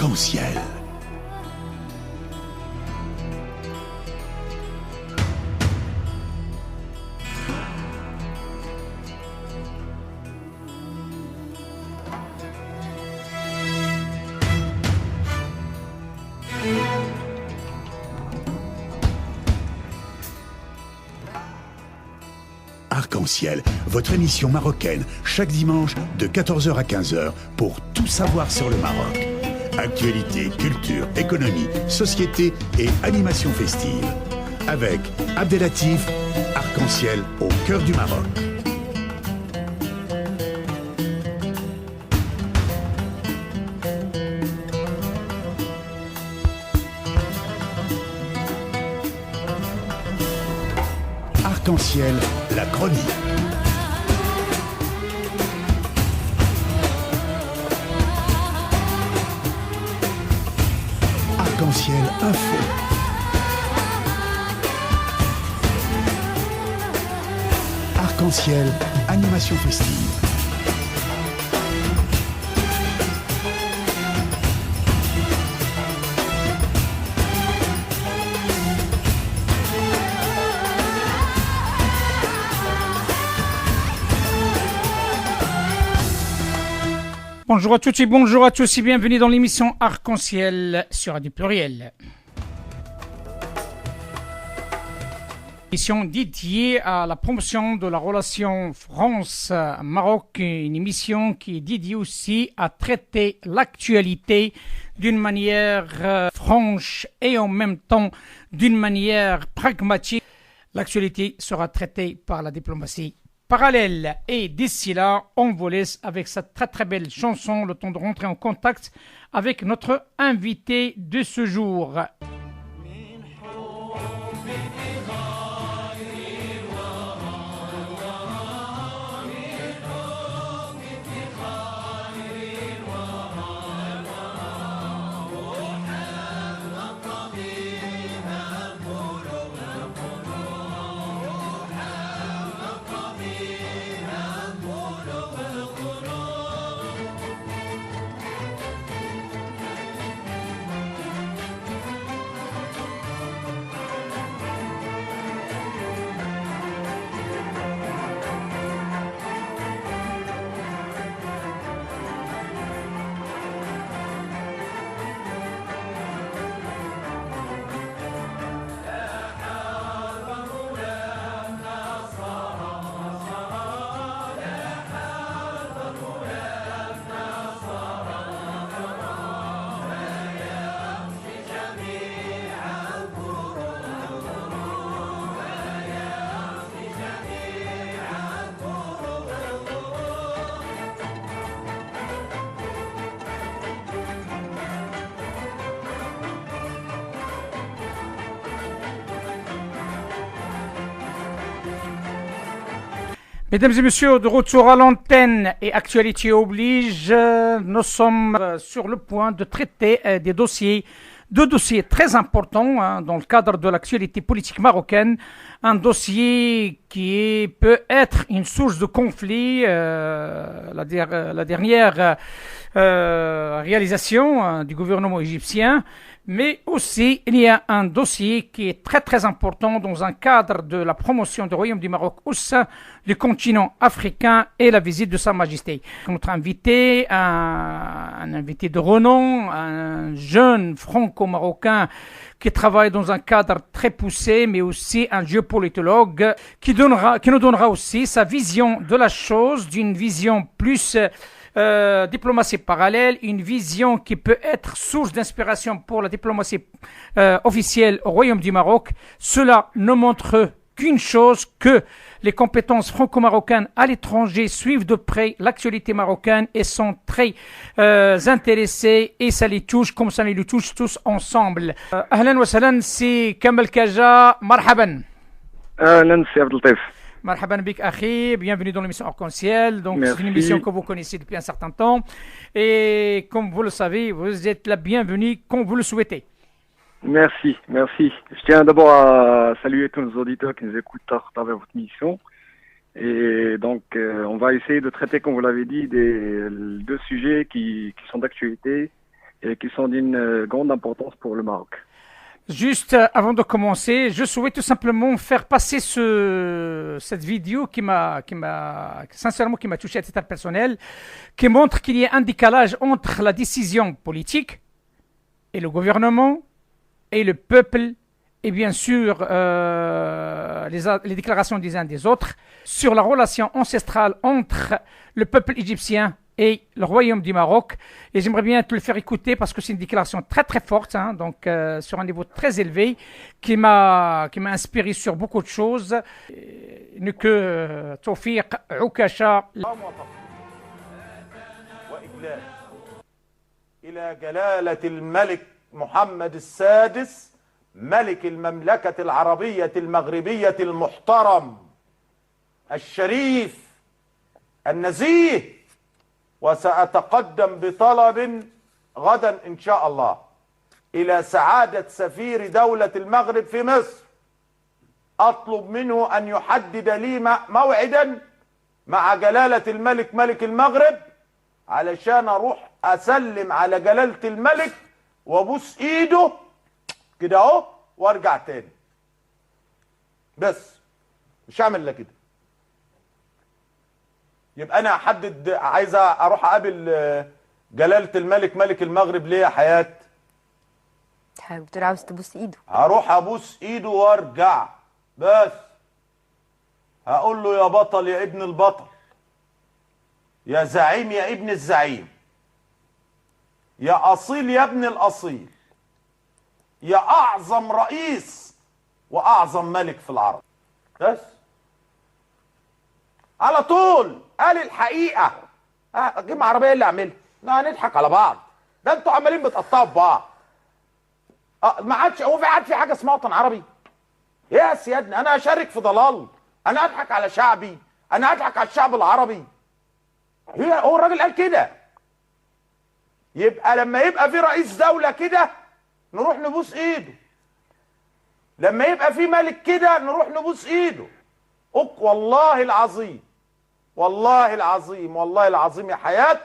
Arc-en-ciel. Arc-en-ciel, votre émission marocaine, chaque dimanche de 14h à 15h pour tout savoir sur le Maroc. Actualité, culture, économie, société et animation festive. Avec Abdelatif, Arc-en-ciel au cœur du Maroc. Arc-en-ciel, la chronique. Arc-en-ciel info. Arc-en-ciel animation festive. Bonjour à toutes et bonjour à tous et bienvenue dans l'émission Arc-en-ciel sur Radio Pluriel. Émission dédiée à la promotion de la relation France-Maroc, une émission qui est dédiée aussi à traiter l'actualité d'une manière franche et en même temps d'une manière pragmatique. L'actualité sera traitée par la diplomatie parallèle. Et d'ici là, on vous laisse avec cette très très belle chanson, le temps de rentrer en contact avec notre invité de ce jour. Mesdames et messieurs, de retour à l'antenne et actualité oblige, nous sommes sur le point de traiter deux dossiers très importants dans le cadre de l'actualité politique marocaine. Un dossier qui peut être une source de conflit, la dernière réalisation du gouvernement égyptien. Mais aussi, il y a un dossier qui est très très important dans un cadre de la promotion du Royaume du Maroc au sein du continent africain et la visite de Sa Majesté. Notre invité, un invité de renom, un jeune franco-marocain qui travaille dans un cadre très poussé, mais aussi un géopolitologue qui nous donnera aussi sa vision de la chose, d'une vision plus diplomatie parallèle, une vision qui peut être source d'inspiration pour la diplomatie officielle au Royaume du Maroc. Cela ne montre qu'une chose, que les compétences franco-marocaines à l'étranger suivent de près l'actualité marocaine et sont très intéressés, et ça les touche comme ça les touche tous ensemble. Ahlan wa sahlan, c'est Kamel Kaja, marhaban. Ahlan, c'est Abdelatif. Marhaban bik akhi, bienvenue dans l'émission Arc-en-ciel. Donc Merci. C'est une émission que vous connaissez depuis un certain temps et comme vous le savez, vous êtes la bienvenue quand vous le souhaitez. Merci. Je tiens d'abord à saluer tous nos auditeurs qui nous écoutent à travers votre émission. Et donc, on va essayer de traiter, comme vous l'avez dit, des deux sujets qui sont d'actualité et qui sont d'une grande importance pour le Maroc. Juste avant de commencer, je souhaite tout simplement faire passer cette vidéo sincèrement, qui m'a touché à titre personnel, qui montre qu'il y a un décalage entre la décision politique et le gouvernement et le peuple et bien sûr les déclarations des uns des autres sur la relation ancestrale entre le peuple égyptien et le royaume du Maroc. Et j'aimerais bien te le faire écouter parce que c'est une déclaration très très forte, donc sur un niveau très élevé, qui m'a inspiré sur beaucoup de choses. Ne que Tawfiq Oukacha. إلى جلالة الملك محمد السادس ملك المملكة العربية المغربية المحترم الشريف النزيه، وسأتقدم بطلب غدا إن شاء الله إلى سعادة سفير دولة المغرب في مصر، أطلب منه أن يحدد لي موعدا مع جلالة الملك ملك المغرب علشان أروح أسلم على جلالة الملك وأبوس إيده كده أهو وأرجع تاني. بس مش هعمل إلا كده. يبقى انا احدد عايز اروح اقابل جلالة الملك ملك المغرب ليه يا حياة؟ بتقول عاوز تبوس ايده. هروح ابوس ايده وارجع. بس هقول له يا بطل يا ابن البطل، يا زعيم يا ابن الزعيم، يا اصيل يا ابن الاصيل، يا اعظم رئيس واعظم ملك في العرب. بس على طول قال الحقيقه. اجيب عربيه اللي اعملها؟ لا هنضحك على بعض، ده انتوا عمالين بتقطعوا في بعض. ما عادش هو في حاجه اسمها وطن عربي؟ ايه يا سيادنا، انا اشارك في ضلال؟ انا اضحك على شعبي؟ انا اضحك على الشعب العربي؟ هو الراجل قال كده. يبقى لما يبقى في رئيس دوله كده نروح نبوس ايده، لما يبقى في ملك كده نروح نبوس ايده. والله العظيم والله العظيم والله العظيم يا حياة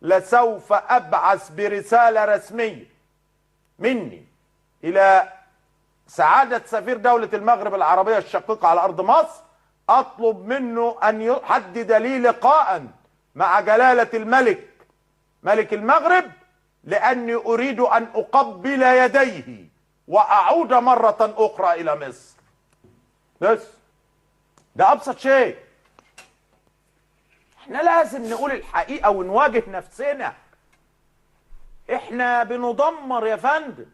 لسوف أبعث برسالة رسمية مني إلى سعادة سفير دولة المغرب العربية الشقيقة على أرض مصر، أطلب منه أن يحدد لي لقاء مع جلالة الملك ملك المغرب، لأني أريد أن أقبل يديه وأعود مرة أخرى إلى مصر. بس ده أبسط شيء. احنا لازم نقول الحقيقة ونواجه نفسنا. احنا بندمر يا فندم.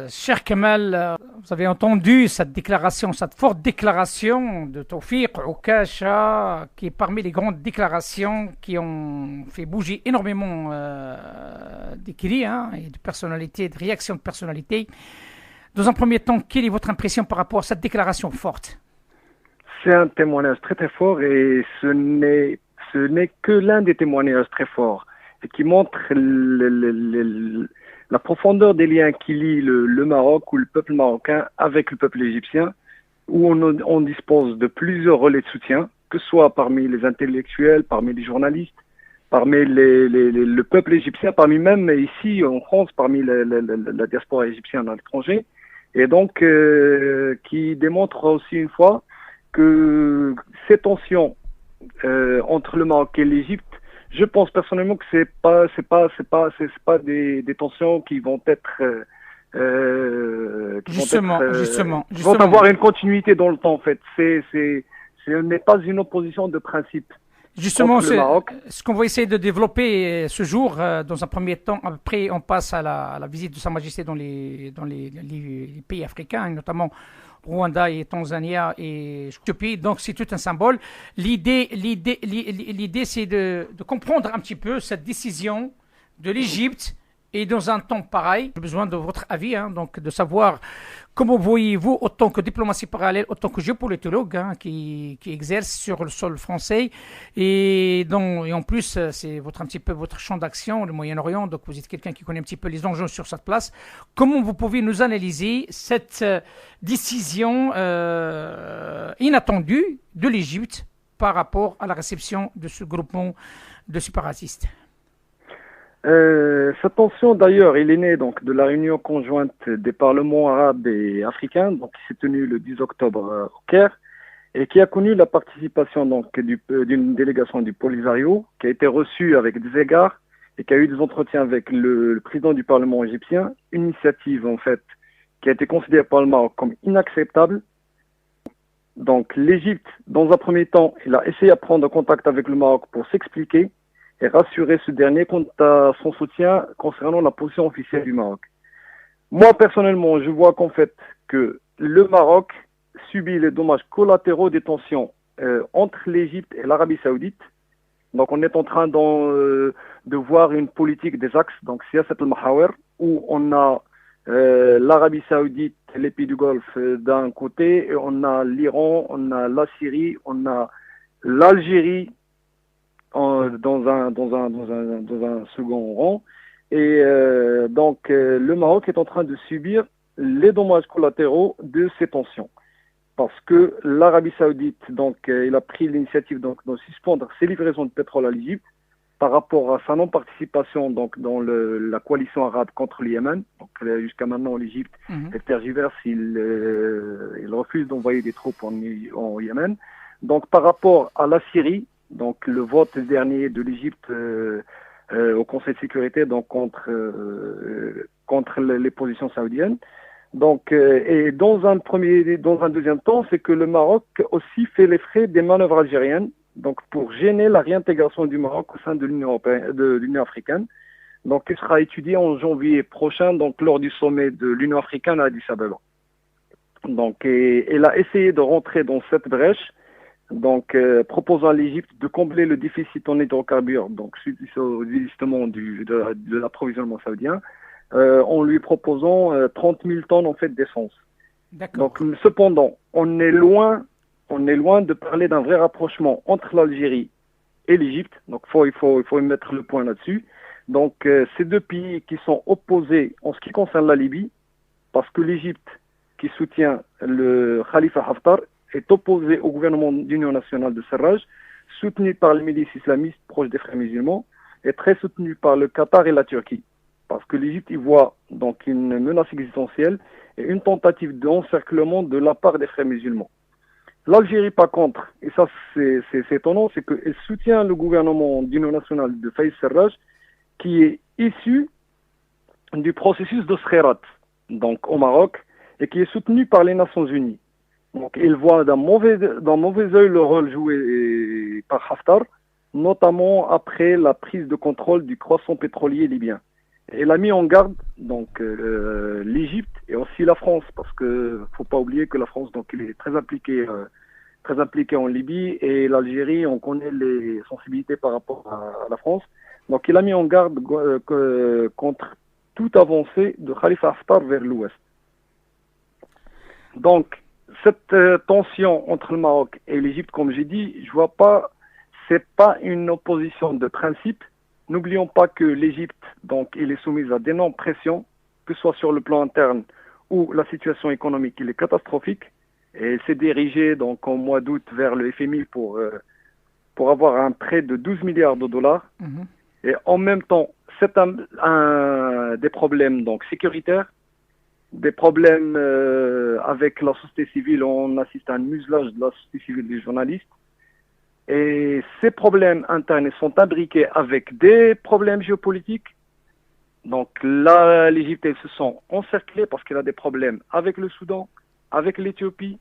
Cher Kamal, vous avez entendu cette déclaration, cette forte déclaration de Tawfiq Oukacha, qui est parmi les grandes déclarations qui ont fait bouger énormément d'écrits et de personnalités, de réactions de personnalités. Dans un premier temps, quelle est votre impression par rapport à cette déclaration forte? C'est un témoignage très très fort et ce n'est que l'un des témoignages très forts et qui montre la profondeur des liens qui lient le Maroc ou le peuple marocain avec le peuple égyptien, où on dispose de plusieurs relais de soutien, que ce soit parmi les intellectuels, parmi les journalistes, parmi le peuple égyptien, parmi même ici en France, parmi la diaspora égyptienne à l'étranger, et donc qui démontre aussi une fois que ces tensions entre le Maroc et l'Égypte, je pense personnellement que c'est pas des tensions qui vont être qui vont avoir une continuité dans le temps en fait. Ce n'est pas une opposition de principe. Justement, ce qu'on va essayer de développer ce jour, dans un premier temps, après on passe à la visite de Sa Majesté dans les pays africains, notamment Rwanda et Tanzania et Éthiopie, donc c'est tout un symbole. L'idée c'est de comprendre un petit peu cette décision de l'Égypte et dans un temps pareil. J'ai besoin de votre avis, donc de savoir comment voyez-vous, autant que diplomatie parallèle, autant que géopolitologue qui exerce sur le sol français et en plus c'est un petit peu votre champ d'action, le Moyen-Orient, donc vous êtes quelqu'un qui connaît un petit peu les enjeux sur cette place. Comment vous pouvez nous analyser cette décision inattendue de l'Égypte par rapport à la réception de ce groupement de séparatistes? Cette tension, d'ailleurs, il est né donc de la réunion conjointe des parlements arabes et africains, donc qui s'est tenue le 10 octobre au Caire, et qui a connu la participation donc d'une délégation du Polisario, qui a été reçue avec des égards et qui a eu des entretiens avec le président du Parlement égyptien, une initiative en fait qui a été considérée par le Maroc comme inacceptable. Donc l'Égypte, dans un premier temps, il a essayé de prendre contact avec le Maroc pour s'expliquer et rassurer ce dernier quant à son soutien concernant la position officielle du Maroc. Moi, personnellement, je vois qu'en fait, que le Maroc subit les dommages collatéraux des tensions entre l'Égypte et l'Arabie Saoudite. Donc, on est en train de voir une politique des axes, donc Siyasat al-Mahawer, où on a l'Arabie Saoudite, les pays du Golfe d'un côté, et on a l'Iran, on a la Syrie, on a l'Algérie dans un second rang. Et donc, le Maroc est en train de subir les dommages collatéraux de ces tensions. Parce que l'Arabie Saoudite, donc, il a pris l'initiative donc, de suspendre ses livraisons de pétrole à l'Égypte par rapport à sa non-participation donc, dans la coalition arabe contre le Yémen. Donc, jusqu'à maintenant, l'Égypte elle tergiverse, il refuse d'envoyer des troupes en Yémen. Donc, par rapport à la Syrie, donc le vote dernier de l'Égypte au Conseil de sécurité donc contre les positions saoudiennes. Donc et dans un deuxième temps, c'est que le Maroc aussi fait les frais des manœuvres algériennes, donc pour gêner la réintégration du Maroc au sein de l'Union européenne, de l'Union africaine. Donc il sera étudié en janvier prochain, donc lors du sommet de l'Union africaine à Addis Abeba. Donc et elle a essayé de rentrer dans cette brèche. Donc, proposant à l'Égypte de combler le déficit en hydrocarbures, donc suite au désistement de l'approvisionnement saoudien, en lui proposant 30 000 tonnes en fait d'essence. Donc, cependant, on est loin de parler d'un vrai rapprochement entre l'Algérie et l'Égypte. Donc, il faut mettre le point là-dessus. Donc, ces deux pays qui sont opposés en ce qui concerne la Libye, parce que l'Égypte, qui soutient le Khalifa Haftar, est opposé au gouvernement d'union nationale de Sarraj, soutenu par les milices islamistes proches des frères musulmans, et très soutenu par le Qatar et la Turquie. Parce que l'Égypte y voit donc une menace existentielle et une tentative d'encerclement de la part des frères musulmans. L'Algérie, par contre, et ça c'est étonnant, c'est qu'elle soutient le gouvernement d'union nationale de Fayez Sarraj, qui est issu du processus de Skhirat, donc au Maroc, et qui est soutenu par les Nations Unies. Donc, il voit d'un mauvais œil le rôle joué par Haftar, notamment après la prise de contrôle du croissant pétrolier libyen. Elle a mis en garde donc l'Égypte et aussi la France, parce que faut pas oublier que la France donc il est très impliquée en Libye, et l'Algérie, on connaît les sensibilités par rapport à la France. Donc, il a mis en garde contre toute avancée de Khalifa Haftar vers l'ouest. Donc, cette tension entre le Maroc et l'Égypte, comme j'ai dit, je vois pas, c'est pas une opposition de principe. N'oublions pas que l'Égypte, donc, il est soumise à d'énormes pressions, que ce soit sur le plan interne ou la situation économique, il est catastrophique. Et elle s'est dirigée, donc, au mois d'août vers le FMI pour avoir un prêt de 12 milliards de dollars. Et en même temps, c'est des problèmes, donc, sécuritaires, des problèmes avec la société civile. On assiste à un muselage de la société civile des journalistes. Et ces problèmes internes sont imbriqués avec des problèmes géopolitiques. Donc là, l'Égypte, elle se sent encerclée parce qu'elle a des problèmes avec le Soudan, avec l'Éthiopie,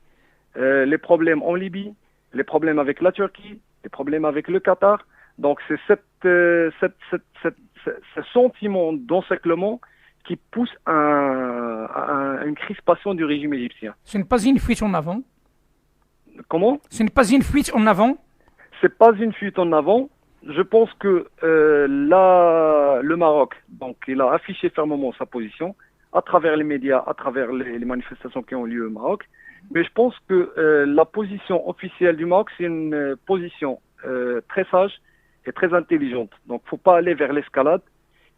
les problèmes en Libye, les problèmes avec la Turquie, les problèmes avec le Qatar. Donc c'est ce sentiment d'encerclement qui pousse à une crispation du régime égyptien. Ce n'est pas une fuite en avant. Comment ? Ce n'est pas une fuite en avant. C'est pas une fuite en avant. Je pense que là, le Maroc, donc, il a affiché fermement sa position à travers les médias, à travers les manifestations qui ont lieu au Maroc. Mais je pense que la position officielle du Maroc, c'est une position très sage et très intelligente. Donc, faut pas aller vers l'escalade.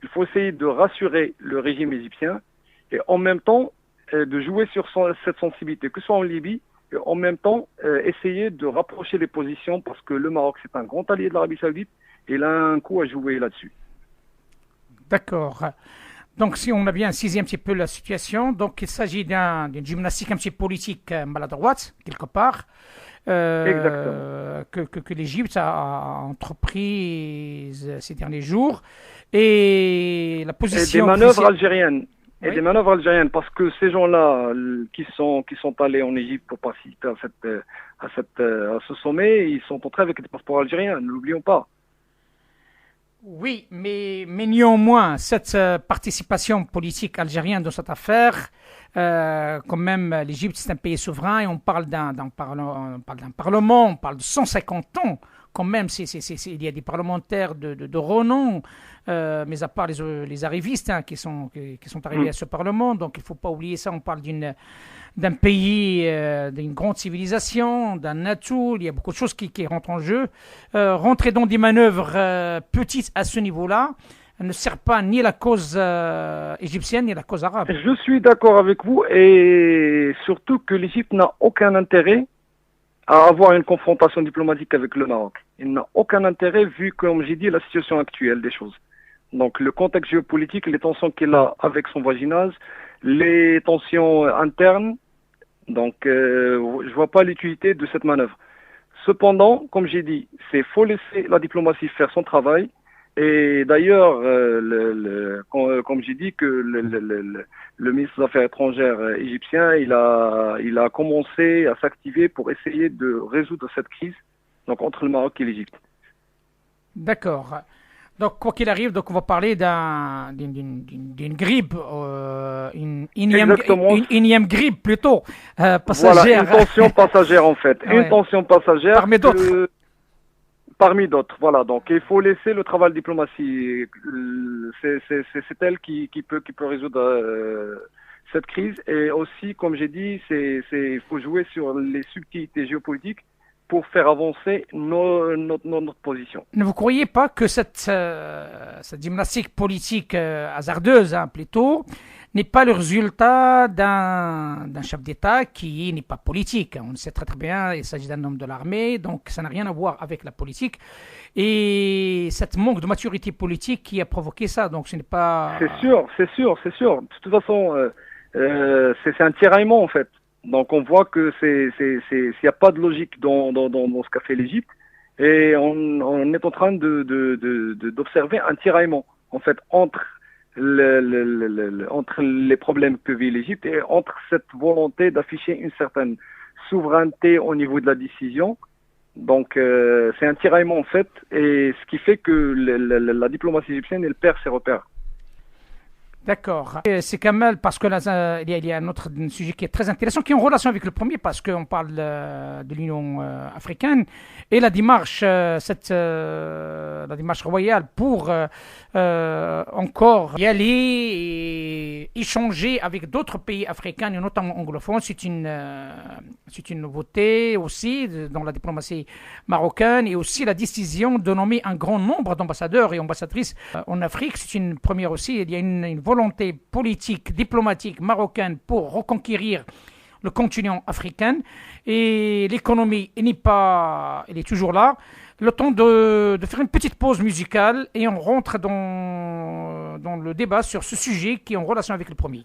Il faut essayer de rassurer le régime égyptien et en même temps de jouer sur cette sensibilité, que ce soit en Libye, et en même temps essayer de rapprocher les positions, parce que le Maroc, c'est un grand allié de l'Arabie Saoudite et il a un coup à jouer là-dessus. D'accord. Donc, si on a bien saisi un petit peu la situation, donc il s'agit d'une gymnastique un petit peu politique maladroite, quelque part, que l'Égypte a entreprise ces derniers jours. Et la Et position des manœuvres officielle- algériennes. Et Oui. des manœuvres algériennes, parce que ces gens-là qui sont allés en Égypte pour participer à ce sommet, ils sont entrés avec des passeports algériens, ne l'oublions pas. Oui, mais néanmoins, cette participation politique algérienne dans cette affaire, quand même, l'Égypte, c'est un pays souverain et on parle on parle d'un parlement, on parle de 150 ans. Quand même, il y a des parlementaires de renom, mais à part les arrivistes qui sont arrivés à ce parlement, donc il ne faut pas oublier ça. On parle d'un pays, d'une grande civilisation, d'un atout. Il y a beaucoup de choses qui rentrent en jeu. Rentrer dans des manœuvres petites à ce niveau-là ne sert pas ni la cause égyptienne ni la cause arabe. Je suis d'accord avec vous et surtout que l'Égypte n'a aucun intérêt à avoir une confrontation diplomatique avec le Maroc. Il n'a aucun intérêt vu, comme j'ai dit, la situation actuelle des choses. Donc le contexte géopolitique, les tensions qu'il a avec son voisinage, les tensions internes, donc je vois pas l'utilité de cette manœuvre. Cependant, comme j'ai dit, faut laisser la diplomatie faire son travail. Et d'ailleurs, comme j'ai dit, que le ministre des Affaires étrangères égyptien, il a commencé à s'activer pour essayer de résoudre cette crise, donc entre le Maroc et l'Égypte. D'accord. Donc, quoi qu'il arrive, donc on va parler d'une grippe, Exactement. une énième grippe plutôt, Voilà, passagère. une tension passagère en fait. Ouais. Une tension passagère. Parmi d'autres. Parmi d'autres, voilà. Donc il faut laisser le travail de diplomatie. C'est elle qui peut résoudre cette crise. Et aussi, comme j'ai dit, il faut jouer sur les subtilités géopolitiques pour faire avancer notre position. Ne vous croyez pas que cette gymnastique politique hasardeuse, plutôt, n'est pas le résultat d'un chef d'État qui n'est pas politique. On le sait très très bien, il s'agit d'un homme de l'armée, donc ça n'a rien à voir avec la politique. Et cette manque de maturité politique qui a provoqué ça, donc ce n'est pas... C'est sûr. De toute façon, c'est un tiraillement en fait. Donc on voit que s'il n'y a pas de logique dans ce qu'a fait l'Égypte, et on est en train d'observer un tiraillement en fait entre entre les problèmes que vit l'Égypte et entre cette volonté d'afficher une certaine souveraineté au niveau de la décision. Donc c'est un tiraillement en fait, et ce qui fait que la diplomatie égyptienne elle perd ses repères. D'accord. C'est Kamal, parce que là, il y a un autre sujet qui est très intéressant, qui est en relation avec le premier, parce qu'on parle de l'Union africaine et la démarche, la démarche royale pour encore y aller et échanger avec d'autres pays africains, et notamment anglophones. C'est une nouveauté aussi dans la diplomatie marocaine, et aussi la décision de nommer un grand nombre d'ambassadeurs et ambassadrices en Afrique. C'est une première aussi. Il y a une volonté politique, diplomatique marocaine pour reconquérir le continent africain, et l'économie elle est toujours là. Le temps de faire une petite pause musicale et on rentre dans le débat sur ce sujet qui est en relation avec le premier.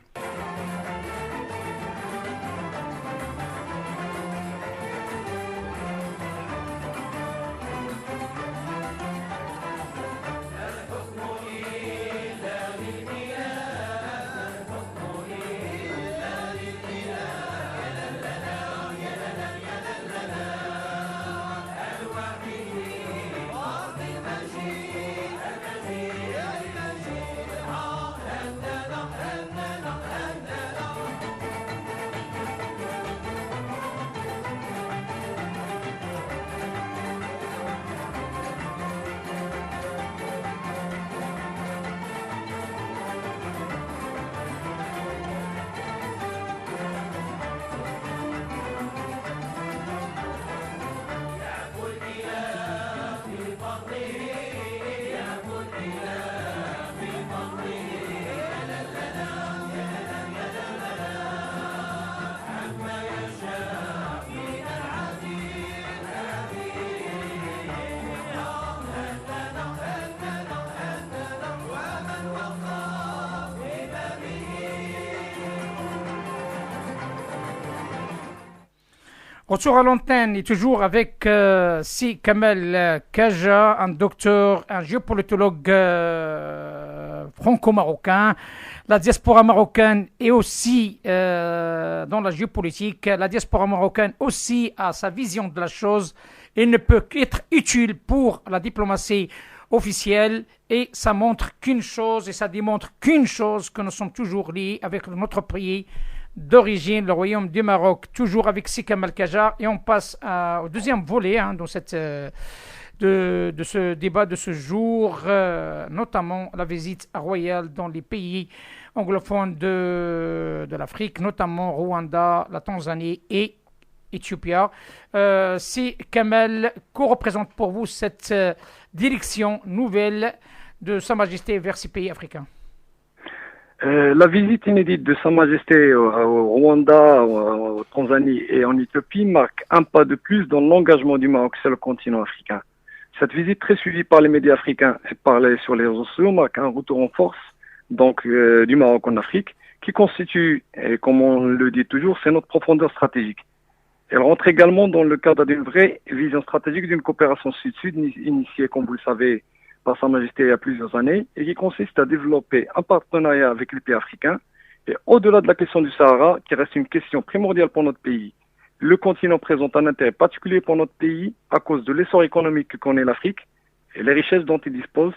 Retour à l'antenne et toujours avec Si Kamel Kaja, un docteur, un géopolitologue franco-marocain. La diaspora marocaine est aussi dans la géopolitique. La diaspora marocaine aussi a sa vision de la chose. Il ne peut qu'être utile pour la diplomatie officielle et ça montre qu'une chose et ça démontre qu'une chose, que nous sommes toujours liés avec notre pays d'origine, le royaume du Maroc, toujours avec Si Kamel Kaja. Et on passe au deuxième volet dans cette de ce débat de ce jour, notamment la visite royale dans les pays anglophones de l'Afrique, notamment Rwanda, la Tanzanie et Éthiopie. Si Kamel, co-représente pour vous cette direction nouvelle de Sa Majesté vers ces pays africains? La visite inédite de Sa Majesté au Rwanda, en Tanzanie et en Éthiopie marque un pas de plus dans l'engagement du Maroc sur le continent africain. Cette visite très suivie par les médias africains et sur les réseaux sociaux marque un retour en force du Maroc en Afrique qui constitue, et comme on le dit toujours, c'est notre profondeur stratégique. Elle rentre également dans le cadre d'une vraie vision stratégique d'une coopération sud-sud initiée, comme vous le savez, par Sa Majesté il y a plusieurs années et qui consiste à développer un partenariat avec les pays africains et au-delà de la question du Sahara, qui reste une question primordiale pour notre pays. Le continent présente un intérêt particulier pour notre pays à cause de l'essor économique que connaît l'Afrique et les richesses dont il dispose,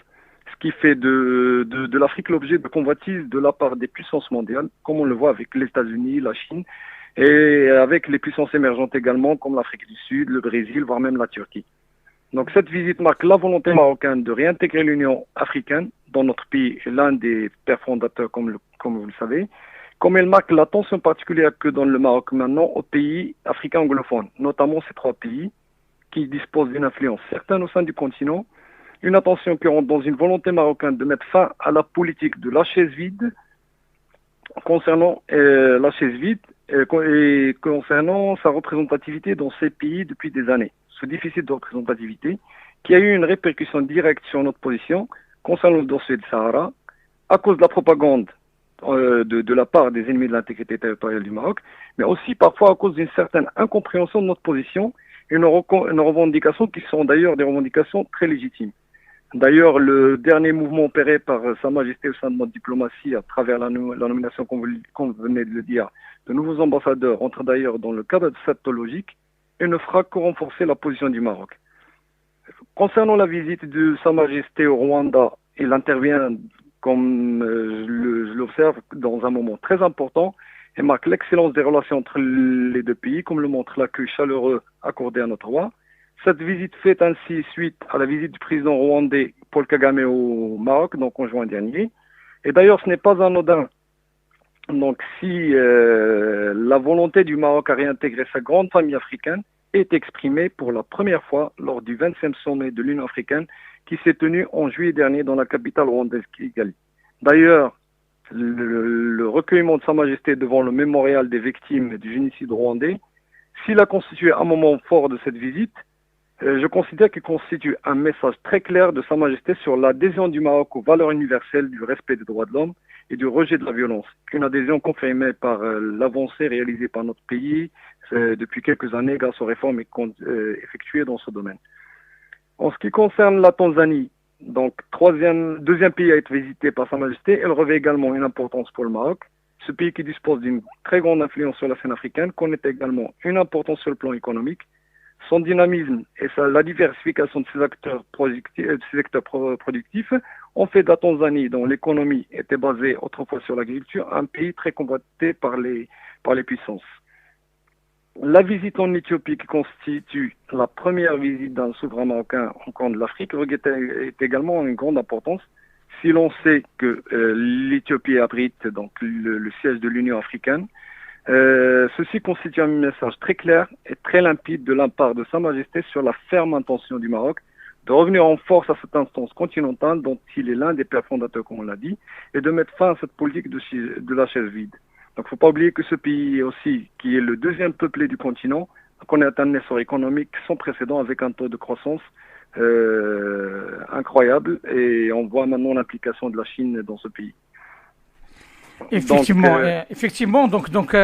ce qui fait de l'Afrique l'objet de convoitises de la part des puissances mondiales, comme on le voit avec les États-Unis, la Chine, et avec les puissances émergentes également, comme l'Afrique du Sud, le Brésil, voire même la Turquie. Donc cette visite marque la volonté marocaine de réintégrer l'Union africaine, dont notre pays est l'un des pères fondateurs, comme vous le savez, comme elle marque l'attention particulière que donne le Maroc maintenant aux pays africains anglophones, notamment ces trois pays qui disposent d'une influence certaine au sein du continent, une attention qui rentre dans une volonté marocaine de mettre fin à la politique de la chaise vide concernant et concernant sa représentativité dans ces pays depuis des années. Ce déficit de représentativité qui a eu une répercussion directe sur notre position concernant le dossier du Sahara à cause de la propagande de la part des ennemis de l'intégrité territoriale du Maroc, mais aussi parfois à cause d'une certaine incompréhension de notre position et nos revendications qui sont d'ailleurs des revendications très légitimes. D'ailleurs, le dernier mouvement opéré par Sa Majesté au sein de notre diplomatie à travers la nomination, comme vous venez de le dire, de nouveaux ambassadeurs entre d'ailleurs dans le cadre de cette logique et ne fera que renforcer la position du Maroc. Concernant la visite de Sa Majesté au Rwanda, il intervient, comme je l'observe, dans un moment très important et marque l'excellence des relations entre les deux pays, comme le montre l'accueil chaleureux accordé à notre roi. Cette visite fait ainsi suite à la visite du président rwandais Paul Kagame au Maroc, donc en juin dernier. Et d'ailleurs, ce n'est pas anodin. Donc si la volonté du Maroc à réintégrer sa grande famille africaine est exprimée pour la première fois lors du 20e sommet de l'Union africaine qui s'est tenu en juillet dernier dans la capitale rwandaise Kigali. D'ailleurs, le recueillement de Sa Majesté devant le mémorial des victimes du génocide rwandais, s'il a constitué un moment fort de cette visite, je considère qu'il constitue un message très clair de Sa Majesté sur l'adhésion du Maroc aux valeurs universelles du respect des droits de l'homme et du rejet de la violence. Une adhésion confirmée par l'avancée réalisée par notre pays depuis quelques années grâce aux réformes effectuées dans ce domaine. En ce qui concerne la Tanzanie, donc deuxième pays à être visité par Sa Majesté, elle revêt également une importance pour le Maroc. Ce pays qui dispose d'une très grande influence sur la scène africaine connaît également une importance sur le plan économique. Son dynamisme et la diversification de ses acteurs productifs ont fait de la Tanzanie, dont l'économie était basée autrefois sur l'agriculture, un pays très convoité par les puissances. La visite en Éthiopie, qui constitue la première visite d'un souverain marocain au camp de l'Afrique, est également une grande importance. Si l'on sait que l'Éthiopie abrite donc le siège de l'Union africaine, ceci constitue un message très clair et très limpide de la part de Sa Majesté sur la ferme intention du Maroc de revenir en force à cette instance continentale dont il est l'un des pères fondateurs, comme on l'a dit, et de mettre fin à cette politique de la chaise vide. Donc il ne faut pas oublier que ce pays aussi, qui est le deuxième peuplé du continent, connaît un essor économique sans précédent avec un taux de croissance incroyable et on voit maintenant l'implication de la Chine dans ce pays. Effectivement,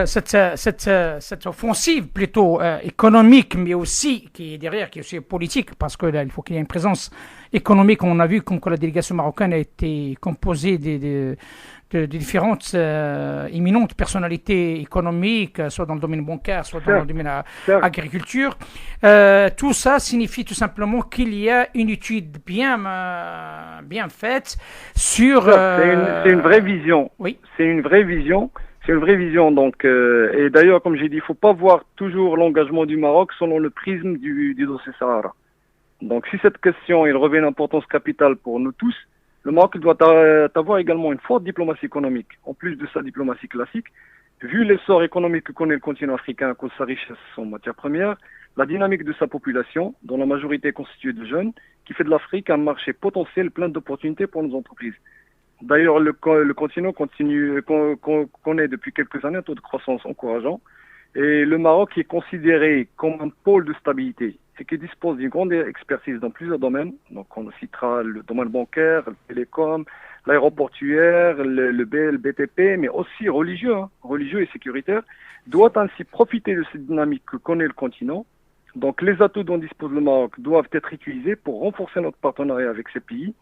cette offensive plutôt économique, mais aussi qui est derrière, qui est aussi politique, parce que là, il faut qu'il y ait une présence économique. On a vu comme que la délégation marocaine a été composée de différentes éminentes personnalités économiques, soit dans le domaine bancaire, soit dans le domaine agriculture. Tout ça signifie tout simplement qu'il y a une étude bien faite sur... C'est une vraie vision. Oui. C'est une vraie vision. Donc, et d'ailleurs, comme j'ai dit, il ne faut pas voir toujours l'engagement du Maroc selon le prisme du dossier Sahara. Donc, si cette question elle revêt une importance capitale pour nous tous, le Maroc doit avoir également une forte diplomatie économique, en plus de sa diplomatie classique. Vu l'essor économique que connaît le continent africain à cause de sa richesse en matières premières, la dynamique de sa population, dont la majorité est constituée de jeunes, qui fait de l'Afrique un marché potentiel plein d'opportunités pour nos entreprises. D'ailleurs, le continent connaît depuis quelques années un taux de croissance encourageant, et le Maroc est considéré comme un pôle de stabilité et qui dispose d'une grande expertise dans plusieurs domaines. Donc, on citera le domaine bancaire, le télécom, l'aéroportuaire, le BTP, mais aussi religieux et sécuritaire, doit ainsi profiter de cette dynamique que connaît le continent. Donc, les atouts dont dispose le Maroc doivent être utilisés pour renforcer notre partenariat avec ces pays,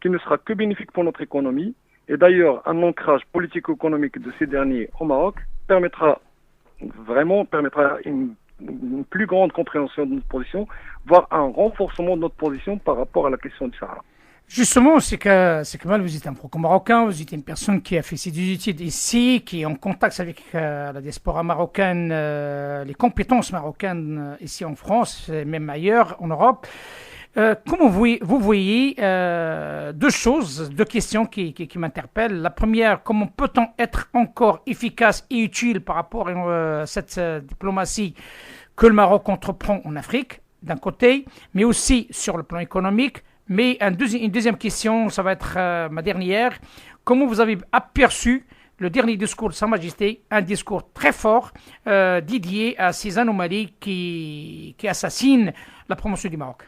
qui ne sera que bénéfique pour notre économie. Et d'ailleurs, un ancrage politico-économique de ces derniers au Maroc permettra une plus grande compréhension de notre position, voire un renforcement de notre position par rapport à la question du Sahara. Justement, c'est que mal, vous êtes un franco-marocain, vous êtes une personne qui a fait ses études ici, qui est en contact avec la diaspora marocaine, les compétences marocaines ici en France, et même ailleurs en Europe. Comment vous voyez deux questions qui m'interpellent. La première, comment peut-on être encore efficace et utile par rapport à cette diplomatie que le Maroc entreprend en Afrique, d'un côté, mais aussi sur le plan économique. Mais une deuxième question, ça va être ma dernière. Comment vous avez aperçu le dernier discours de Sa Majesté, un discours très fort dédié à ces anomalies qui assassinent la promotion du Maroc?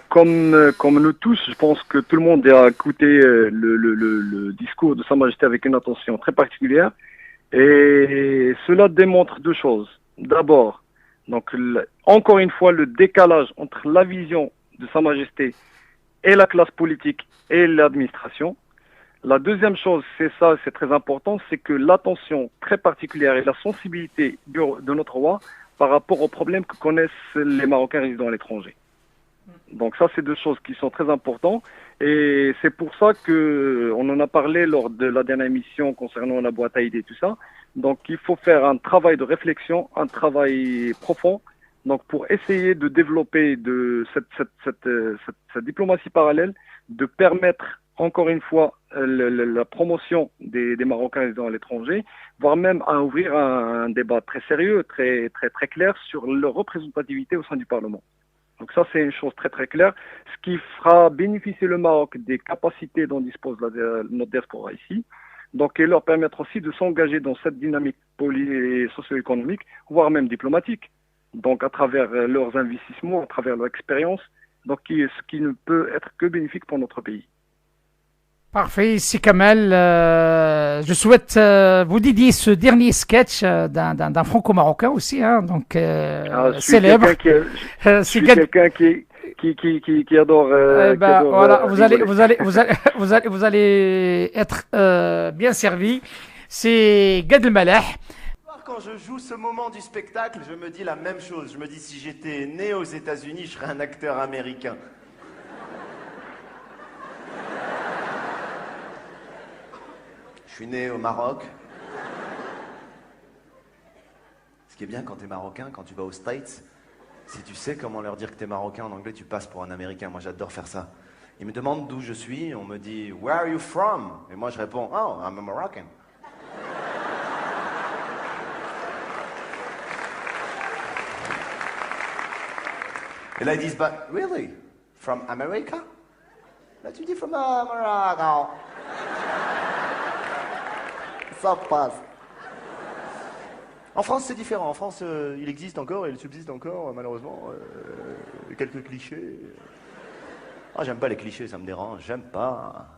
Comme nous tous, je pense que tout le monde a écouté le discours de Sa Majesté avec une attention très particulière. Et cela démontre deux choses. D'abord, donc encore une fois, le décalage entre la vision de Sa Majesté et la classe politique et l'administration. La deuxième chose, c'est très important, c'est que l'attention très particulière et la sensibilité de notre roi par rapport aux problèmes que connaissent les Marocains résidant à l'étranger. Donc ça, c'est deux choses qui sont très importantes et c'est pour ça que on en a parlé lors de la dernière émission concernant la boîte à idées et tout ça. Donc il faut faire un travail de réflexion, un travail profond, donc pour essayer de développer cette diplomatie parallèle, de permettre encore une fois la promotion des Marocains résidant à l'étranger, voire même à ouvrir un débat très sérieux, très clair sur leur représentativité au sein du Parlement. Donc ça, c'est une chose très très claire, ce qui fera bénéficier le Maroc des capacités dont dispose notre diaspora ici, donc et leur permettre aussi de s'engager dans cette dynamique socio-économique, voire même diplomatique, donc à travers leurs investissements, à travers leur expérience, donc ce qui ne peut être que bénéfique pour notre pays. Parfait, c'est Kamel. Je souhaite vous dédier ce dernier sketch d'un franco-marocain aussi, hein, donc célèbre. Je suis quelqu'un qui adore. Voilà, vous allez être bien servi. C'est Gad Elmaleh. Quand je joue ce moment du spectacle, je me dis la même chose. Je me dis si j'étais né aux États-Unis, je serais un acteur américain. Je suis né au Maroc. Ce qui est bien quand t'es marocain, quand tu vas aux States, si tu sais comment leur dire que t'es marocain en anglais, tu passes pour un américain. Moi, j'adore faire ça. Ils me demandent d'où je suis, on me dit « Where are you from ?» Et moi, je réponds « Oh, I'm a Moroccan. » Et là, ils disent « But really? From America ?» Là, tu dis « From Morocco. » Ça passe. En France, c'est différent. En France, il existe encore et il subsiste encore, malheureusement, quelques clichés. Ah, j'aime pas les clichés, ça me dérange. J'aime pas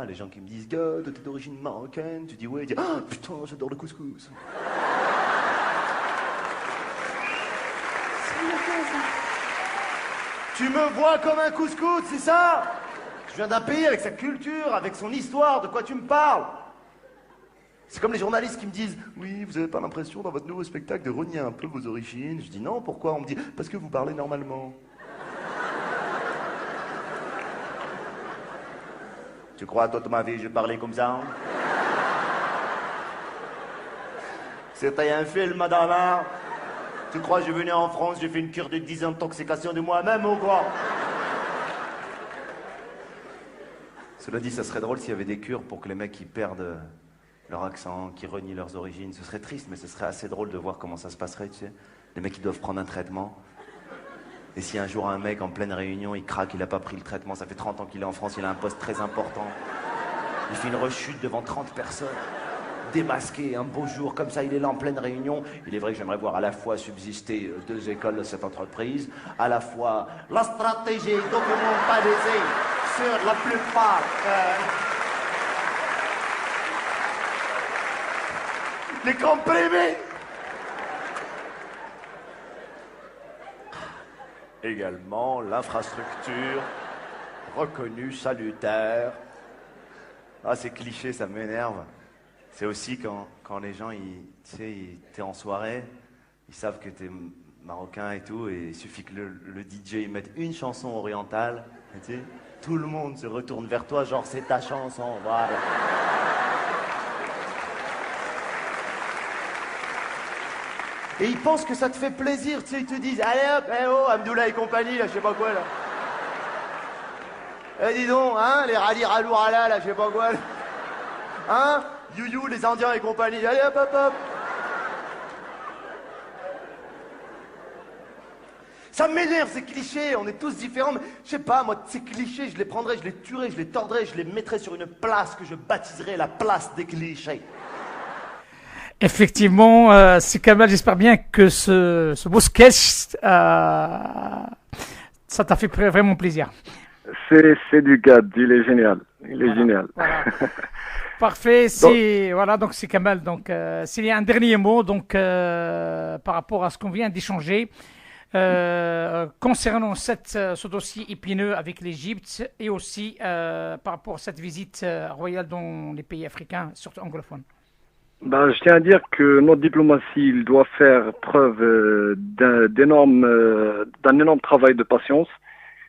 les gens qui me disent gars, t'es d'origine marocaine. Tu dis ouais, tu dis ah putain, j'adore le couscous. Tu me vois comme un couscous, c'est ça? Je viens d'un pays avec sa culture, avec son histoire, de quoi tu me parles? C'est comme les journalistes qui me disent « Oui, vous avez pas l'impression dans votre nouveau spectacle de renier un peu vos origines ?» Je dis « Non, pourquoi ?» On me dit « Parce que vous parlez normalement. » Tu crois toute ma vie je parlais comme ça? C'était un film, madame, hein? Tu crois que je venais en France, j'ai fait une cure de désintoxication de moi-même ou quoi? Cela dit, ça serait drôle s'il y avait des cures pour que les mecs qui perdent leur accent, qui renient leurs origines. Ce serait triste, mais ce serait assez drôle de voir comment ça se passerait, tu sais. Les mecs, ils doivent prendre un traitement. Et si un jour un mec en pleine réunion, il craque, il n'a pas pris le traitement, ça fait 30 ans qu'il est en France, il a un poste très important. Il fait une rechute devant 30 personnes, démasqué, un beau jour, comme ça, il est là en pleine réunion. Il est vrai que j'aimerais voir à la fois subsister 2 écoles de cette entreprise, à la fois la stratégie documentalisée sur la plupart... les comprimés. Également l'infrastructure reconnue, salutaire. Ah, ces clichés, ça m'énerve. C'est aussi quand les gens, tu sais, t'es en soirée, ils savent que t'es marocain et tout, et il suffit que le DJ il mette une chanson orientale, et tu sais, tout le monde se retourne vers toi, genre c'est ta chanson, voilà. Et ils pensent que ça te fait plaisir, tu sais, ils te disent, allez hop, eh oh, Amdoula et compagnie, là, je sais pas quoi, là. Eh, dis donc, hein, les rali ralou rala, là, je sais pas quoi, là. Hein, you, les Indiens et compagnie, allez hop, hop, hop. Ça m'énerve, ces clichés, on est tous différents, mais je sais pas, moi, ces clichés, je les prendrais, je les tuerais, je les tordrais, je les mettrais sur une place que je baptiserais la place des clichés. Effectivement, c'est Kamal, j'espère bien que ce beau sketch, ça t'a fait vraiment plaisir. C'est du gars, il est génial. Il est Voilà, génial. voilà. Parfait. Donc c'est Kamal. Donc, s'il y a un dernier mot, donc par rapport à ce qu'on vient d'échanger concernant ce dossier épineux avec l'Égypte et aussi par rapport à cette visite royale dans les pays africains, surtout anglophones. Ben, je tiens à dire que notre diplomatie il doit faire preuve d'un énorme travail de patience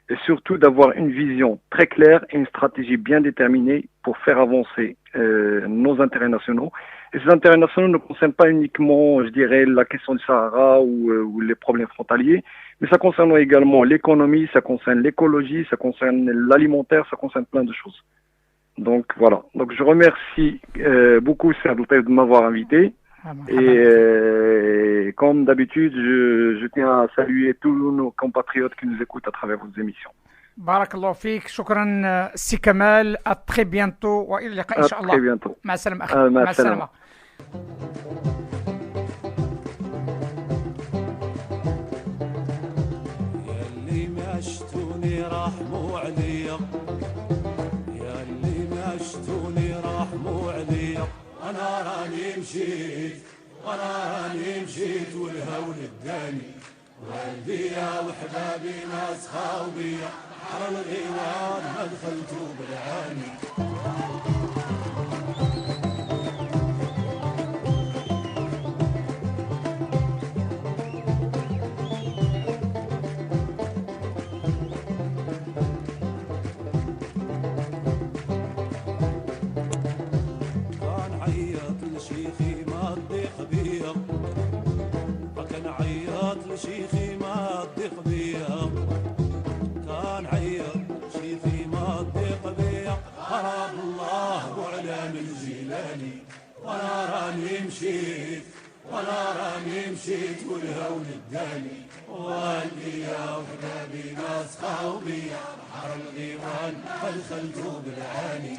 et surtout d'avoir une vision très claire et une stratégie bien déterminée pour faire avancer nos intérêts nationaux. Et ces intérêts nationaux ne concernent pas uniquement, je dirais, la question du Sahara ou les problèmes frontaliers, mais ça concerne également l'économie, ça concerne l'écologie, ça concerne l'alimentaire, ça concerne plein de choses. Donc voilà. Donc je remercie beaucoup Saad de m'avoir invité. Et comme d'habitude, je tiens à saluer tous nos compatriotes qui nous écoutent à travers vos émissions. Barakallahu fik, shukran si Kamal, à très bientôt wa ila liqa inshallah. À très bientôt. Ma salama akhi. Ma salama. ياللي ما شتوني رحموا عليا ياللي ما شتوني رحموا عليا انا راني مشيت والهول اداني والديا وحبابي ناس خاوبيا حر الغيوان ما دخلتو بالعاني شيخي ما تضيق بيا كان عيط شيخي ما تضيق بيا خراب الله وعلام الجيلاني وانا راني مشيت والهول اداني واللي يا وحبابي ناس خاو بيا بحر الغيوان فدخلتو بالعاني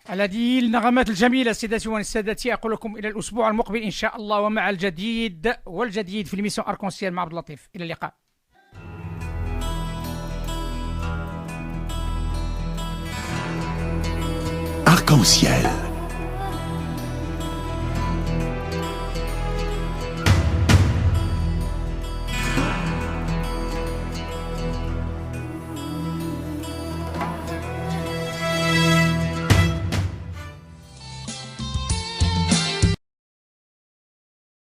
هذه النغمات الجميلة سيداتي والسادتي، أقول لكم إلى الأسبوع المقبل إن شاء الله، ومع الجديد والجديد في الميسيون أركونسيال مع عبد اللطيف. إلى اللقاء. Arc-en-ciel.